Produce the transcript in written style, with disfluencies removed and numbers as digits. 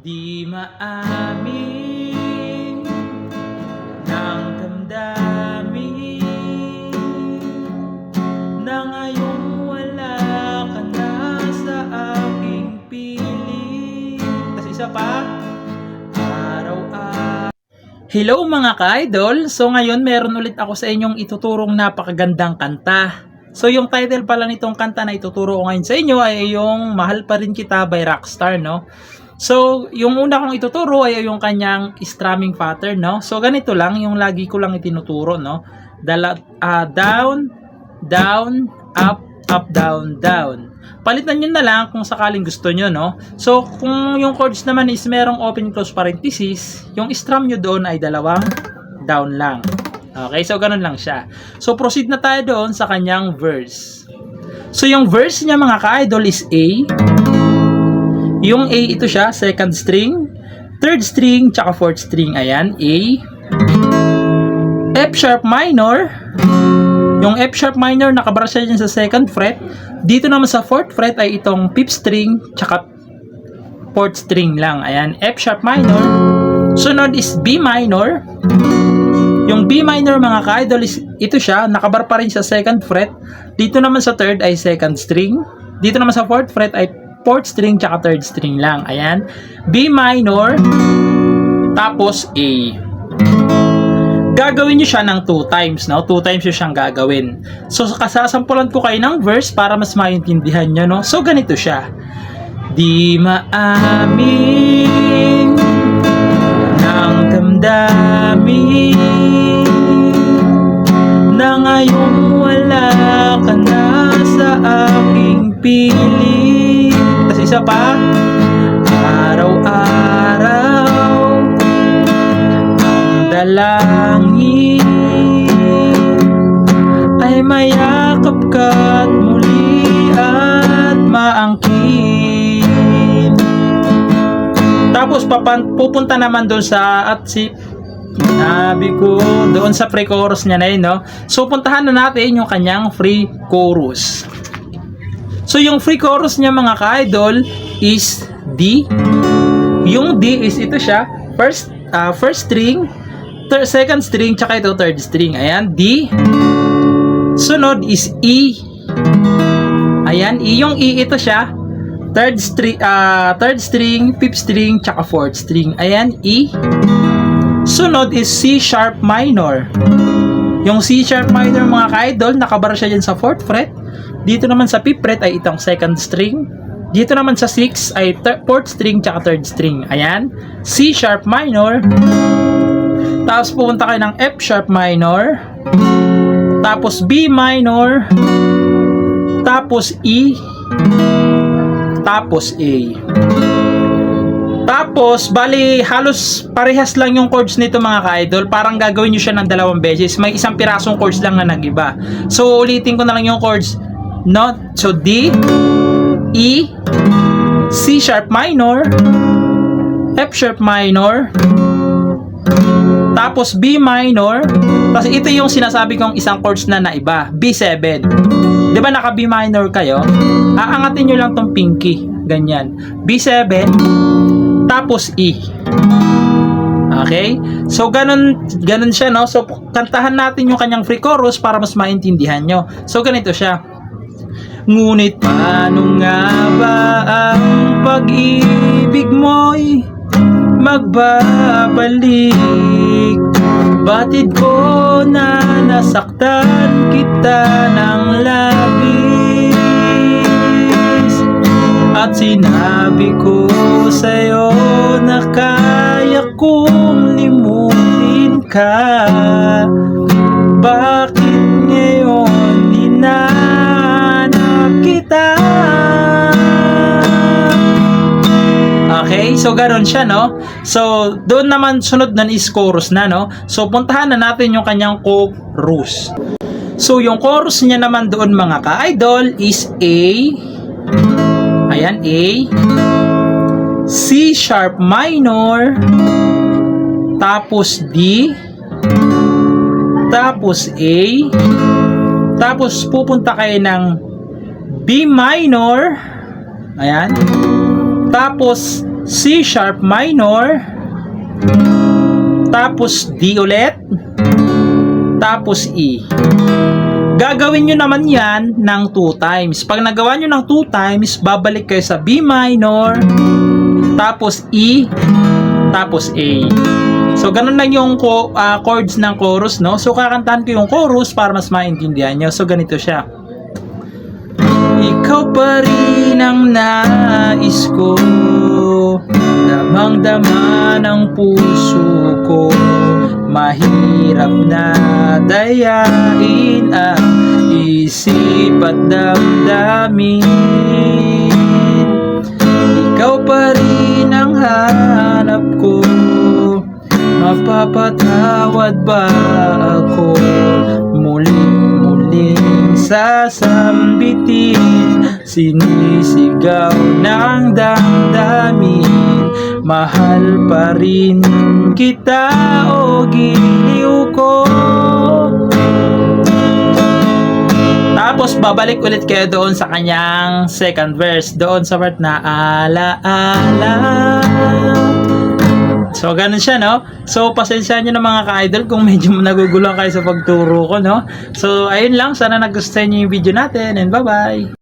Di maamin ng damdamin na ngayong wala ka na sa aking piling. Tas isa pa, araw-araw. Hello mga ka-idol! So ngayon meron ulit ako sa inyong ituturong napakagandang kanta. So yung title pala nitong kanta na ituturo ko ngayon sa inyo ay yung Mahal Pa Rin Kita by Rockstar, no? So, yung una kong ituturo ay yung kanyang strumming pattern, no? So, ganito lang, yung lagi ko lang itinuturo, no? Down, down, up, up, down, down. Palitan nyo na lang kung sakaling gusto nyo, no? So, kung yung chords naman is merong open close parenthesis, yung strum nyo doon ay dalawang down lang. Okay, so ganun lang siya. So, proceed na tayo doon sa kanyang verse. So, yung verse niya mga ka-idol is A. Yung A, ito siya, second string, third string, tsaka fourth string. Ayan, A. F sharp minor. Yung F sharp minor, nakabara siya dyan sa second fret. Dito naman sa fourth fret ay itong fifth string, tsaka fourth string lang. Ayan, F sharp minor. Sunod is B minor. Yung B minor mga ka-idol, ito siya, nakabar pa rin sa second fret. Dito naman sa third ay second string. Dito naman sa fourth fret ay fourth string tsaka third string lang. Ayan. B minor. Tapos A. Gagawin nyo siya ng 2 times, no? 2 times nyo siyang gagawin. So, kasasampulan ko kayo ng verse para mas maintindihan nyo, no? So, ganito siya. Di maamin ng damdamin na ngayong wala ka na sa aking piling. Tas isa pa, araw-araw ang dalangin ay mayakap ka't muli at maangkin. Tapos pupunta naman doon sa at si sabi ko doon sa pre-chorus niya na yun, no? So puntahan na natin yung kanyang free chorus. So yung free chorus niya mga ka-idol is D. Yung D is ito siya, first string, second string, tsaka ito third string. Ayan, D. Sunod is E. Ayan, E. Yung E ito siya, third string, fifth string, tsaka fourth string. Ayan, E. Sunod is C sharp minor. Yung C sharp minor mga ka-idol, nakabara siya dyan sa fourth fret. Dito naman sa fifth fret ay itong second string. Dito naman sa 6 ay fourth string tsaka third string. Ayan. C sharp minor. Tapos pupunta kayo ng F sharp minor. Tapos B minor. Tapos E. Tapos A. Tapos, bali, halos parehas lang yung chords nito mga ka-idol. Parang gagawin nyo siya ng 2 beses. May isang pirasong chords lang na nag-iba. So, ulitin ko na lang yung chords. No? So, D, E, C sharp minor, F sharp minor, tapos B minor. Kasi ito yung sinasabi kong isang chords na naiba. B7. Di ba naka B minor kayo? Aangatin nyo lang tong pinky. Ganyan. B7. Tapos E. Okay? So, ganun siya, no? So, kantahan natin yung kanyang free chorus para mas maintindihan nyo. So, ganito siya. Ngunit paano nga ba ang pag-ibig mo'y magbabalik? Batid ko na nasaktan kita ng labis, at sinabi ko sa'yo na kaya kong limutin ka. Bakit ngayon di na kita? Okay, so ganoon siya, no? So, doon naman sunod na is chorus na, no? So, puntahan na natin yung kanyang chorus. So, yung chorus niya naman doon mga ka-idol is A. Ayan, A. C sharp minor. Tapos D. Tapos A. Tapos pupunta kayo ng B minor. Ayan. Tapos C sharp minor, tapos D ulit, tapos E. Gagawin nyo naman yan ng 2 times. Pag nagawa nyo ng 2 times, babalik kayo sa B minor, tapos E, tapos A. So, ganun lang yung chords ng chorus, no? So, kakantahan ko yung chorus para mas maintindihan nyo. So, ganito siya. Ikaw pa rin ang nais ko, damang-dama ng puso ko. Mahirap na dayain ang isip at damdamin. Ikaw pa rin ang hanap ko, mapapatawad ba ako? Muling sasambitin, sinisigaw ng damdamin. Mahal pa rin kita o giliw ko. Tapos babalik ulit kayo doon sa kanyang second verse, doon sa part na alaala. So, ganun siya, no? So, pasensya nyo na mga ka-idol kung medyo naguguluhan kayo sa pagturo ko, no? So, ayun lang. Sana nagustuhan nyo yung video natin and bye-bye!